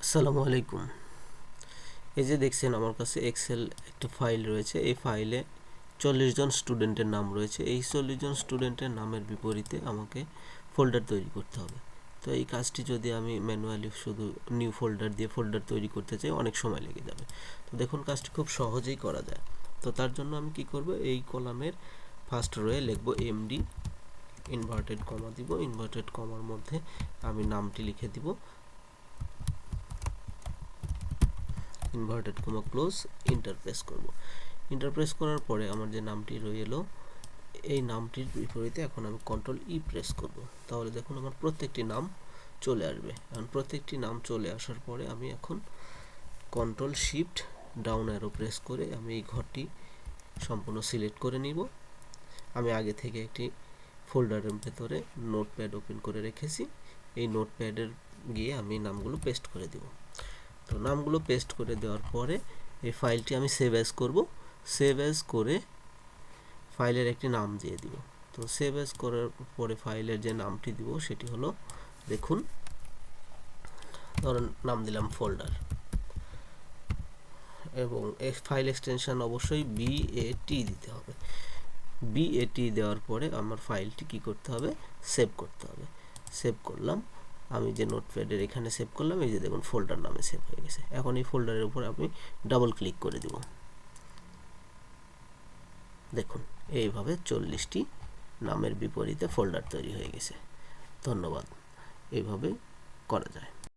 আসসালামু আলাইকুম। এই যে দেখছেন আমার কাছে এক্সেল একটা ফাইল রয়েছে। এই ফাইলে 40 জন স্টুডেন্টের নাম রয়েছে। এই 40 জন স্টুডেন্টের নামের বিপরীতে আমাকে ফোল্ডার তৈরি করতে হবে। তো এই কাজটি যদি আমি ম্যানুয়ালি শুধু নিউ ফোল্ডার দিয়ে ফোল্ডার তৈরি করতে চাই, অনেক সময় লেগে যাবে। তো দেখুন, কাজটি খুব সহজেই করা যায়। তো তার জন্য আমি কি করব, এই কলামের ফার্স্ট রোয়ে লিখব এমডি, ইনভার্টেড কমা দিব। ইনভার্টেড কমার মধ্যে আমি নামটি লিখে দিব, inverted comma close, enter press করব। এন্টার প্রেস করার পরে আমার যে নামটি রয়ে এলো, এই নামটির বিপরীতে এখন আমি কন্ট্রোল ই প্রেস করব। তাহলে দেখুন আমার প্রত্যেকটি নাম চলে আসবে। এখন প্রত্যেকটি নাম চলে আসার পরে আমি এখন control shift down arrow press করে আমি এই ঘরটি সম্পূর্ণ সিলেক্ট করে নিব। আমি আগে থেকে একটি ফোল্ডারের ভেতরে নোটপ্যাড ওপেন করে রেখেছি। এই নোটপ্যাডের গিয়ে আমি নামগুলো পেস্ট করে দিব। তো নামগুলো পেস্ট করে দেওয়ার পরে এই ফাইলটি আমি সেভ অ্যাজ করব। সেভ অ্যাজ করে ফাইলের একটি নাম দিয়ে দিব। তো সেভ অ্যাজ করার পরে ফাইলের যে নামটি দিব সেটি হলো, দেখুন, ধরুন নাম দিলাম ফোল্ডার, এবং এই ফাইল এক্সটেনশন অবশ্যই BAT দিতে হবে। BAT দেওয়ার পরে আমার ফাইলটি কি করতে হবে, সেভ করতে হবে। সেভ করলাম, আমি যে নোটপ্যাডের এখানে সেভ করলাম, এই যে দেখুন ফোল্ডার নামে সেভ হয়ে গেছে। এখন এই ফোল্ডারের উপর আমি ডাবল ক্লিক করে দিব। দেখুন এইভাবে 40টি নামের বিপরীতে ফোল্ডার তৈরি হয়ে গেছে। ধন্যবাদ। এইভাবে করা যায়।